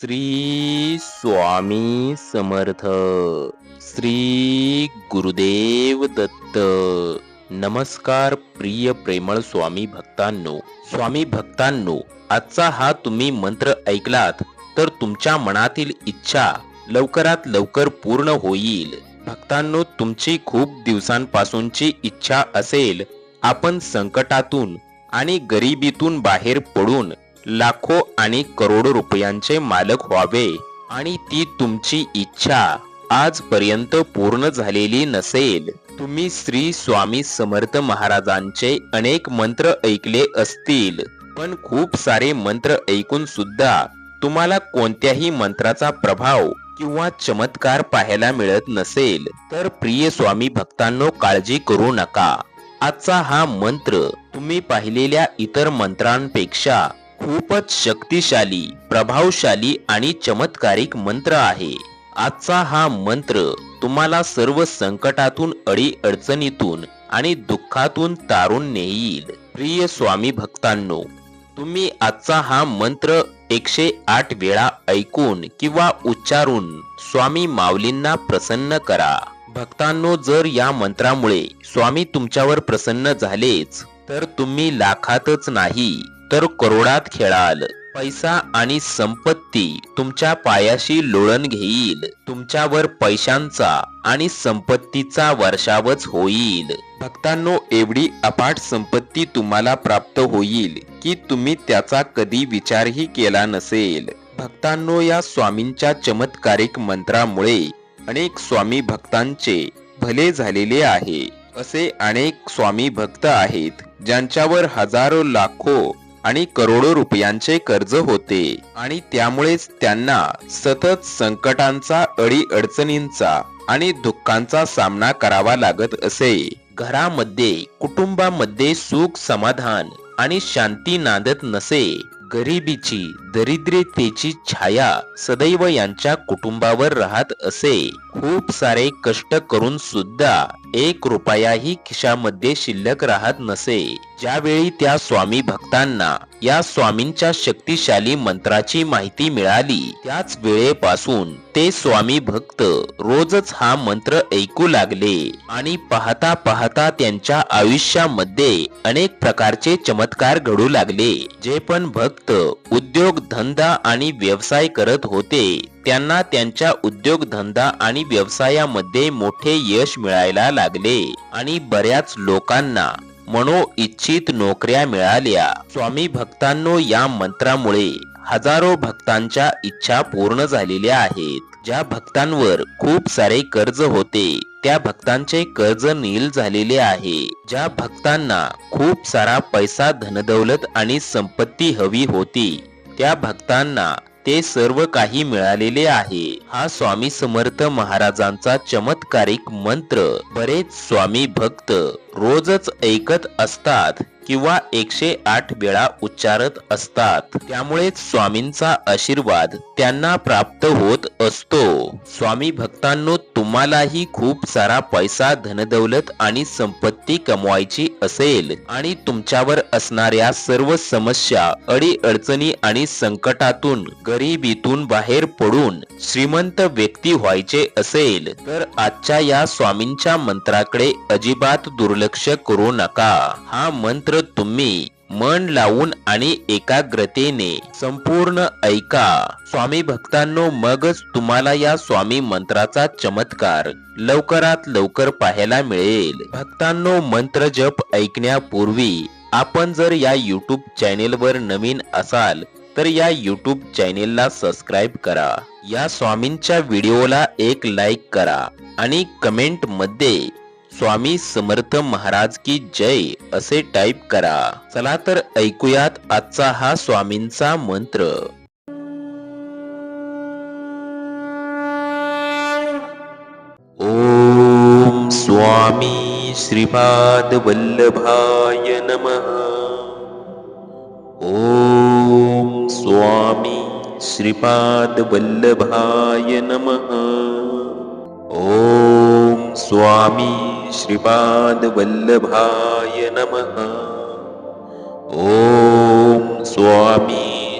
श्री स्वामी समर्थ. श्री गुरुदेव दत्त. नमस्कार प्रिय प्रेमळ स्वामी भक्तांनो, आजचा हा तुम्ही मंत्र ऐकलात तर तुमच्या मनातील इच्छा लवकरात लवकर पूर्ण होईल. भक्तांनो, तुमची खूप दिवसांपासूनची इच्छा असेल आपण संकटातून आणि गरिबीतून बाहेर पडून लाखो आणि करोडो रुपयांचे मालक व्हावे, आणि ती तुमची इच्छा आजपर्यंत पूर्ण झालेली नसेल. तुम्ही श्री स्वामी समर्थ महाराजांचे अनेक मंत्र ऐकले असतील, पण खूप सारे मंत्र ऐकून सुद्धा तुम्हाला कोणत्याही मंत्राचा प्रभाव किंवा चमत्कार पाहायला मिळत नसेल, तर प्रिय स्वामी भक्तांनो, काळजी करू नका. आजचा हा मंत्र तुम्ही पाहिलेल्या इतर मंत्रांपेक्षा खूपच शक्तिशाली, प्रभावशाली आणि चमत्कारिक मंत्र आहे. आजचा हा मंत्र तुम्हाला सर्व संकटातून, अडीअडचणीतून आणि दुःखातून तारून नेईल. प्रिय स्वामी भक्तांनो, तुम्ही आजचा हा मंत्र 108 वेळा ऐकून किंवा उच्चारून स्वामी माऊलींना प्रसन्न करा. भक्तांनो, जर या मंत्रामुळे स्वामी तुमच्यावर प्रसन्न झालेच तर तुम्ही लाखातच नाही तर करोडात खेळाल. पैसा आणि संपत्ती तुमच्या पायाशी लोळण घेईल. तुमच्यावर पैशांचा आणि संपत्तीचा वर्षावच होईल. भक्तांनो, एवढी अफाट संपत्ती तुम्हाला प्राप्त होईल की तुम्ही त्याचा कधी विचारही केला नसेल. भक्तांनो, या स्वामींच्या चमत्कारिक मंत्रामुळे अनेक स्वामी भक्तांचे भले झालेले आहे. असे अनेक स्वामी भक्त आहेत ज्यांच्यावर हजारो, लाखो आणि करोडो रुपयांचे कर्ज होते, आणि त्यामुळेच त्यांना सतत संकटांचा, अडीअडचणींचा आणि दुःखांचा सामना करावा लागत असे. घरामध्ये, कुटुंबामध्ये सुख, समाधान आणि शांती नांदत नसे. गरिबीची, दरिद्रतेची छाया सदैव यांच्या कुटुंबावर राहत असे. खूप सारे कष्ट करून सुद्धा 1 रुपयाही खिशामध्ये शिल्लक राहत नसे. ज्यावेळी त्या स्वामी भक्तांना या स्वामींच्या शक्तिशाली मंत्राची माहिती मिळाली, त्याच वेळेपासून ते स्वामी भक्त रोजच हा मंत्र ऐकू लागले, आणि पाहता पाहता त्यांच्या आयुष्यामध्ये अनेक प्रकारचे चमत्कार घडू लागले. जे पण भक्त उद्योग, धंदा आणि व्यवसाय करत होते त्यांना त्यांच्या उद्योगधंदा आणि व्यवसायामध्ये मोठे यश मिळायला लागले, आणि बऱ्याच लोकांना मनोइच्छित नोकऱ्या मिळाल्या. स्वामी भक्तांनो, या मंत्रामुळे हजारो भक्तांच्या इच्छा पूर्ण झालेल्या आहेत. ज्या भक्तांवर खूप सारे कर्ज होते त्या भक्तांचे कर्ज नील झालेले आहे. ज्या भक्तांना खूप सारा पैसा, धनदौलत आणि संपत्ती हवी होती त्या भक्तांना ते सर्व काही मिळालेले आहे. हा स्वामी समर्थ महाराजांचा चमत्कारिक मंत्र बरेच स्वामी भक्त रोजच ऐकत असतात किंवा 108 वेळा उच्चारत असतात. त्यामुळे स्वामींचा आशीर्वाद त्यांना प्राप्त होत असतो. स्वामी भक्तांनो, तुम्हालाही खूप सारा पैसा, धनदौलत आणि संपत्ती कमवायची असेल आणि तुमच्यावर असणाऱ्या सर्व समस्या, अडीअडचणी आणि संकटातून, गरिबीतून बाहेर पडून श्रीमंत व्यक्ती व्हायचे असेल तर आजच्या या स्वामींच्या मंत्राकडे अजिबात दुर्लक्ष करू नका. हा मंत्र तुम्ही मन लावून आणि एकाग्रतेने संपूर्ण ऐका. स्वामी भक्तांनो, मगच तुम्हाला या स्वामी मंत्राचा चमत्कार लवकरात लवकर पाहायला मिळेल. भक्तांनो, मंत्र जप ऐकण्यापूर्वी आपण जर या YouTube चॅनेलवर नवीन असाल तर या YouTube चॅनेलला सबस्क्राईब करा. या स्वामींच्या व्हिडिओला एक लाईक करा आणि कमेंट मध्ये स्वामी समर्थ महाराज की जय असे टाईप करा. चला तर ऐकूयात आजचा हा स्वामींचा मंत्र. ओम स्वामी श्रीपाद वल्लभाय नमः. ओम स्वामी श्रीपाद वल्लभाय नमः. ओम स्वामी श्रीपाद वल्लभाय नमः. ओम स्वामी